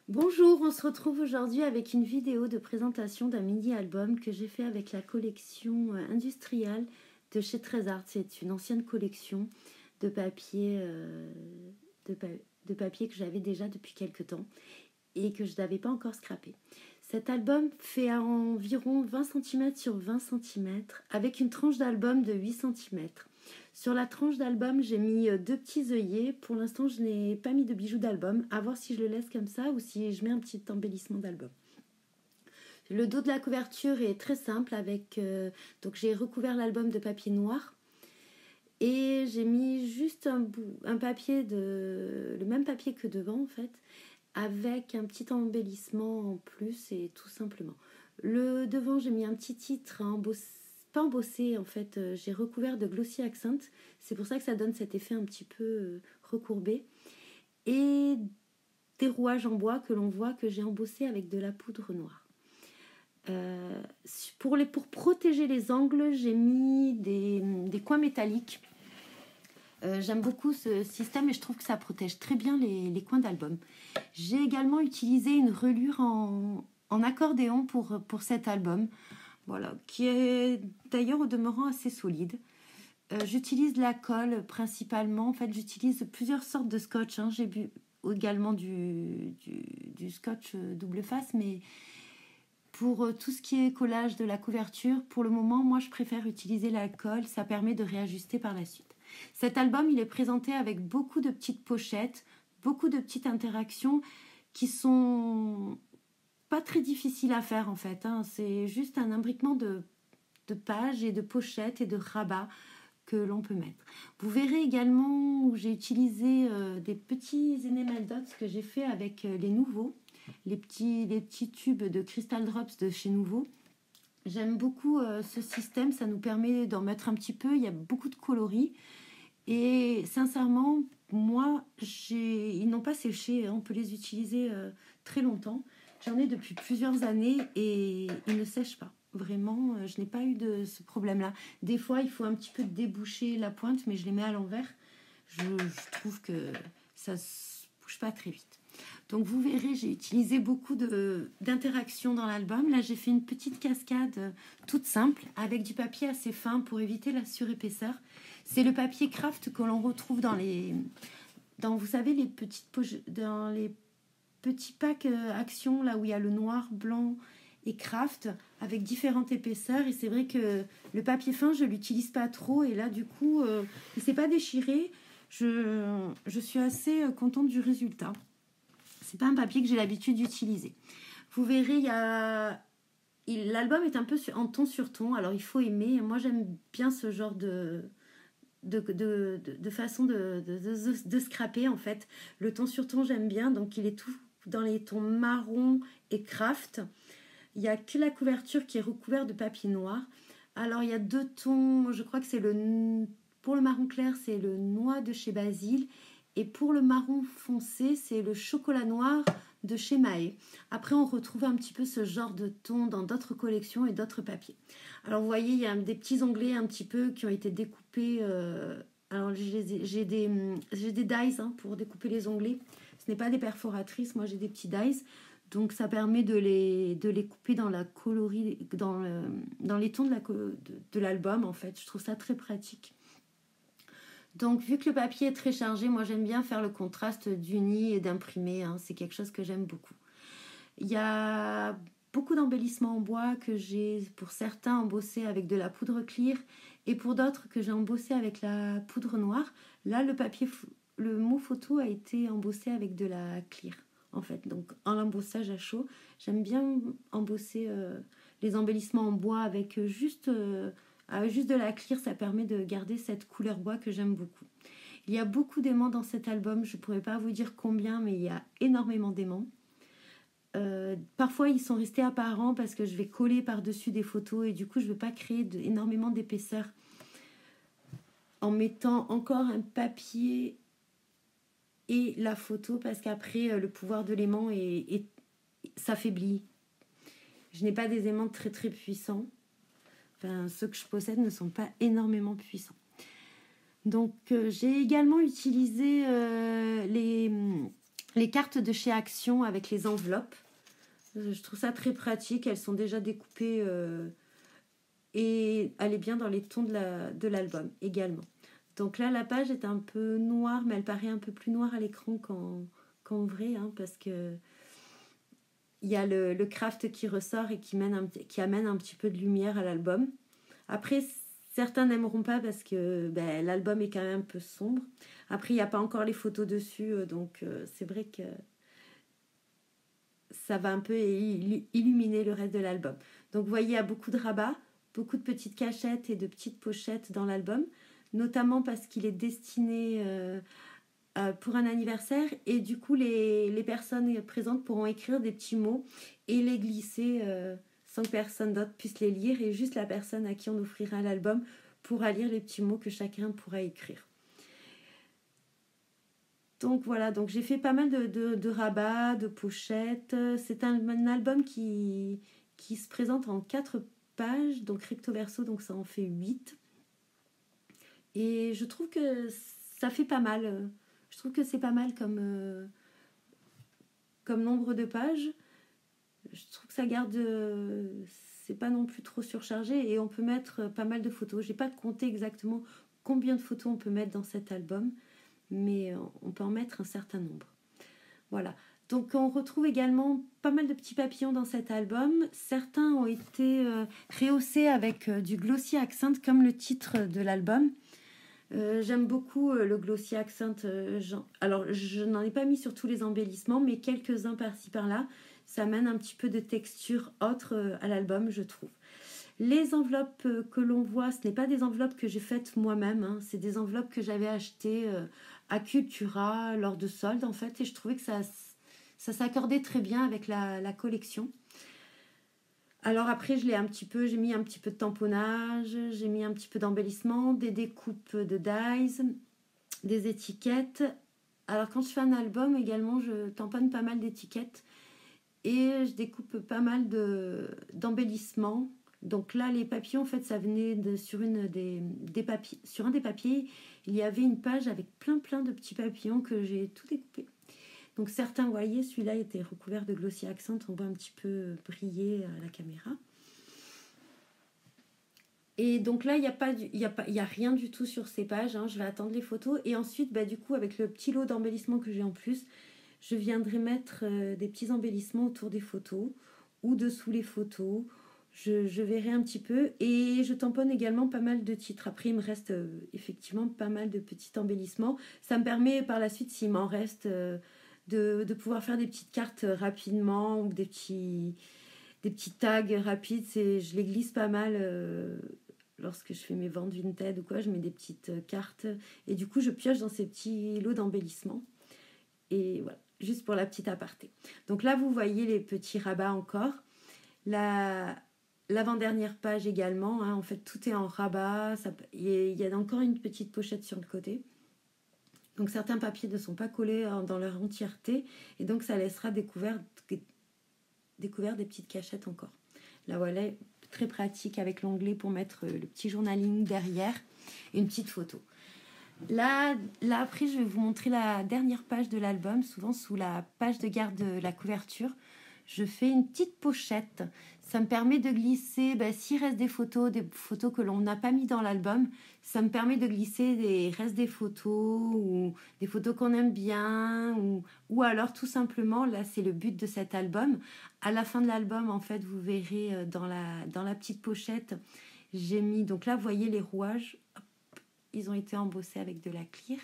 Bonjour, on se retrouve aujourd'hui avec une vidéo de présentation d'un mini-album que j'ai fait avec la collection industrielle de chez Trésart. C'est une ancienne collection de papier, de papier que j'avais déjà depuis quelques temps et que je n'avais pas encore scrappé. Cet album fait environ 20 cm sur 20 cm avec une tranche d'album de 8 cm. Sur la tranche d'album, j'ai mis deux petits œillets. Pour l'instant, je n'ai pas mis de bijoux d'album. À voir si je le laisse comme ça ou si je mets un petit embellissement d'album. Le dos de la couverture est très simple. Donc j'ai recouvert l'album de papier noir. Et j'ai mis juste un papier, le même papier que devant en fait, avec un petit embellissement en plus et tout simplement. Le devant, j'ai mis un petit titre pas embossé en fait, j'ai recouvert de glossy accent. C'est pour ça que ça donne cet effet un petit peu recourbé. Et des rouages en bois que l'on voit que j'ai embossé avec de la poudre noire. Pour protéger les angles, j'ai mis des coins métalliques. J'aime beaucoup ce système et je trouve que ça protège très bien les coins d'album. J'ai également utilisé une reliure en accordéon pour cet album, voilà, qui est d'ailleurs au demeurant assez solide. J'utilise la colle principalement. En fait, j'utilise plusieurs sortes de scotch. J'ai bu également du scotch double face, mais pour tout ce qui est collage de la couverture, pour le moment, moi, je préfère utiliser la colle. Ça permet de réajuster par la suite. Cet album, il est présenté avec beaucoup de petites pochettes, beaucoup de petites interactions qui sont pas très difficiles à faire en fait. C'est juste un imbriquement de pages et de pochettes et de rabats que l'on peut mettre. Vous verrez également où j'ai utilisé des petits enamel dots que j'ai fait avec les Nouveau, les petits tubes de Crystal Drops de chez Nouveau. J'aime beaucoup ce système, ça nous permet d'en mettre un petit peu, il y a beaucoup de coloris. Et sincèrement, moi, ils n'ont pas séché, on peut les utiliser très longtemps. J'en ai depuis plusieurs années et ils ne sèchent pas. Vraiment, je n'ai pas eu de ce problème-là. Des fois, il faut un petit peu déboucher la pointe, mais je les mets à l'envers. Je trouve que ça ne se bouge pas très vite. Donc vous verrez, j'ai utilisé beaucoup d'interactions dans l'album. Là, j'ai fait une petite cascade toute simple avec du papier assez fin pour éviter la surépaisseur. C'est le papier craft que l'on retrouve vous savez, dans les petits packs Action, là où il y a le noir, blanc et craft, avec différentes épaisseurs. Et c'est vrai que le papier fin, je ne l'utilise pas trop. Et là, du coup, il ne s'est pas déchiré. Je suis assez contente du résultat. C'est pas un papier que j'ai l'habitude d'utiliser. Vous verrez, l'album est un peu en ton sur ton. Alors, il faut aimer. Moi, j'aime bien ce genre de façon de scraper en fait. Le ton sur ton j'aime bien, donc il est tout dans les tons marron et craft. Il n'y a que la couverture qui est recouverte de papier noir. Alors il y a deux tons, je crois que pour le marron clair c'est le noix de chez Basile et pour le marron foncé c'est le chocolat noir de chez Mahé. Après on retrouve un petit peu ce genre de ton dans d'autres collections et d'autres papiers. Alors vous voyez, il y a des petits onglets un petit peu qui ont été découpés. Alors j'ai des dies pour découper les onglets. Ce n'est pas des perforatrices, moi j'ai des petits dies. Donc ça permet de les couper dans la coloris, dans les tons de l'album en fait. Je trouve ça très pratique. Donc vu que le papier est très chargé, moi j'aime bien faire le contraste d'uni et d'imprimé. C'est quelque chose que j'aime beaucoup. Il y a beaucoup d'embellissements en bois que j'ai pour certains embossés avec de la poudre clear et pour d'autres que j'ai embossé avec la poudre noire. Là le mot photo a été embossé avec de la clear en fait, donc en embossage à chaud. J'aime bien embosser les embellissements en bois avec juste de la clear, ça permet de garder cette couleur bois que j'aime beaucoup. Il y a beaucoup d'aimants dans cet album, je ne pourrais pas vous dire combien, mais il y a énormément d'aimants. Parfois ils sont restés apparents parce que je vais coller par-dessus des photos et du coup je ne veux pas créer énormément d'épaisseur en mettant encore un papier et la photo parce qu'après le pouvoir de l'aimant s'affaiblit. Je n'ai pas des aimants très très puissants. Enfin, ceux que je possède ne sont pas énormément puissants. Donc j'ai également utilisé les cartes de chez Action avec les enveloppes. Je trouve ça très pratique. Elles sont déjà découpées et elle est bien dans les tons de l'album également. Donc là, la page est un peu noire, mais elle paraît un peu plus noire à l'écran qu'en vrai, hein, parce que il y a le craft qui ressort et qui amène un petit peu de lumière à l'album. Après, certains n'aimeront pas parce que l'album est quand même un peu sombre. Après, il n'y a pas encore les photos dessus, donc c'est vrai que ça va un peu illuminer le reste de l'album. Donc vous voyez, il y a beaucoup de rabats, beaucoup de petites cachettes et de petites pochettes dans l'album, notamment parce qu'il est destiné pour un anniversaire, et du coup les personnes présentes pourront écrire des petits mots et les glisser sans que personne d'autre puisse les lire, et juste la personne à qui on offrira l'album pourra lire les petits mots que chacun pourra écrire. Donc voilà, donc j'ai fait pas mal de rabats, de pochettes. C'est un album qui se présente en 4 pages, donc recto verso, donc ça en fait 8. Et je trouve que ça fait pas mal. Je trouve que c'est pas mal comme nombre de pages. Je trouve que ça garde... c'est pas non plus trop surchargé, et on peut mettre pas mal de photos. J'ai pas compté exactement combien de photos on peut mettre dans cet album, mais on peut en mettre un certain nombre. Voilà. Donc on retrouve également pas mal de petits papillons dans cet album. Certains ont été rehaussés avec du glossy accent, comme le titre de l'album. J'aime beaucoup le glossy accent. Alors je n'en ai pas mis sur tous les embellissements, mais quelques-uns par-ci par-là. Ça amène un petit peu de texture autre à l'album, je trouve. Les enveloppes que l'on voit, ce n'est pas des enveloppes que j'ai faites moi-même, hein. C'est des enveloppes que j'avais achetées à Cultura lors de soldes, en fait, et je trouvais que ça s'accordait très bien avec la collection. Alors après, j'ai mis un petit peu de tamponnage, j'ai mis un petit peu d'embellissement, des découpes de dies, des étiquettes. Alors quand je fais un album également, je tamponne pas mal d'étiquettes et je découpe pas mal d'embellissements. Donc là, les papillons, en fait, ça venait sur un des papiers, il y avait une page avec plein de petits papillons que j'ai tout découpé. Donc certains, vous voyez, celui-là était recouvert de glossy accent, on voit un petit peu briller à la caméra. Et donc là, il n'y a rien du tout sur ces pages, hein. Je vais attendre les photos. Et ensuite, du coup, avec le petit lot d'embellissements que j'ai en plus, je viendrai mettre des petits embellissements autour des photos ou dessous les photos. Je verrai un petit peu, et je tamponne également pas mal de titres. Après, il me reste effectivement pas mal de petits embellissements. Ça me permet par la suite, s'il m'en reste, de pouvoir faire des petites cartes rapidement, ou des petits tags rapides. Je les glisse pas mal lorsque je fais mes ventes Vinted ou quoi. Je mets des petites cartes et du coup, je pioche dans ces petits lots d'embellissements. Et voilà, juste pour la petite aparté. Donc là, vous voyez les petits rabats encore. L'avant-dernière page également, hein, en fait tout est en rabat, il y a encore une petite pochette sur le côté, donc certains papiers ne sont pas collés dans leur entièreté, et donc ça laissera découvert des petites cachettes encore. Là voilà, très pratique avec l'onglet pour mettre le petit journaling derrière et une petite photo. Là après, je vais vous montrer la dernière page de l'album. Souvent sous la page de garde de la couverture, je fais une petite pochette. Ça me permet de glisser, s'il reste des photos que l'on n'a pas mis dans l'album, ça me permet de glisser des restes des photos, ou des photos qu'on aime bien, ou alors tout simplement, là c'est le but de cet album. À la fin de l'album, en fait, vous verrez dans la petite pochette, j'ai mis, donc là vous voyez les rouages, ils ont été embossés avec de la cire.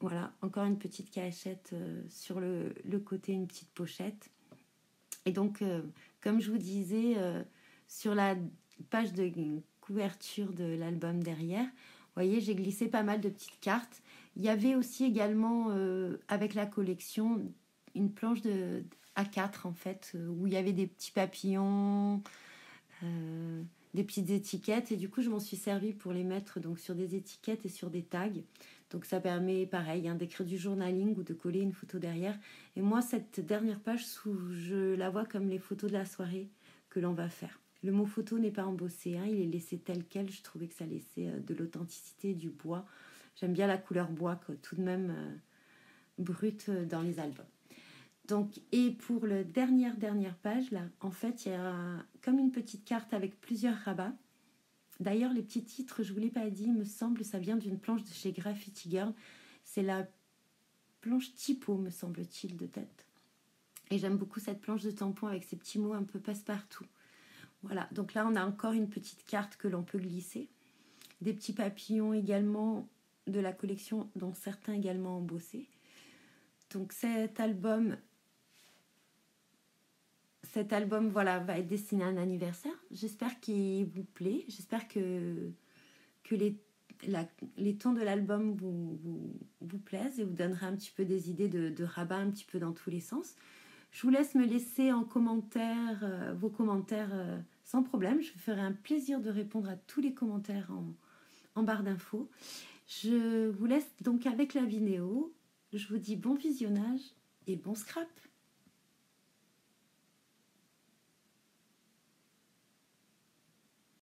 Voilà, encore une petite cachette sur le côté, une petite pochette. Et donc, comme je vous disais, sur la page de couverture de l'album derrière, vous voyez, j'ai glissé pas mal de petites cartes. Il y avait aussi également, avec la collection, une planche de A4, en fait, où il y avait des petits papillons, des petites étiquettes. Et du coup, je m'en suis servi pour les mettre donc sur des étiquettes et sur des tags. Donc ça permet, pareil, hein, d'écrire du journaling ou de coller une photo derrière. Et moi, cette dernière page, je la vois comme les photos de la soirée que l'on va faire. Le mot photo n'est pas embossé, hein, il est laissé tel quel. Je trouvais que ça laissait de l'authenticité, du bois. J'aime bien la couleur bois, quoi. Tout de même, brut dans les albums. Donc, et pour la dernière page, là, en fait, il y a comme une petite carte avec plusieurs rabats. D'ailleurs, les petits titres, je ne vous l'ai pas dit, il me semble, ça vient d'une planche de chez Graffiti Girl. C'est la planche typo, me semble-t-il, de tête. Et j'aime beaucoup cette planche de tampon avec ces petits mots un peu passe-partout. Voilà, donc là, on a encore une petite carte que l'on peut glisser. Des petits papillons également de la collection, dont certains également embossés. Donc cet album, voilà, va être destiné à un anniversaire. J'espère qu'il vous plaît. J'espère que les tons de l'album vous plaisent et vous donnera un petit peu des idées de rabat un petit peu dans tous les sens. Je vous laisse me laisser en commentaire vos commentaires sans problème. Je me ferai un plaisir de répondre à tous les commentaires en barre d'infos. Je vous laisse donc avec la vidéo. Je vous dis bon visionnage et bon scrap.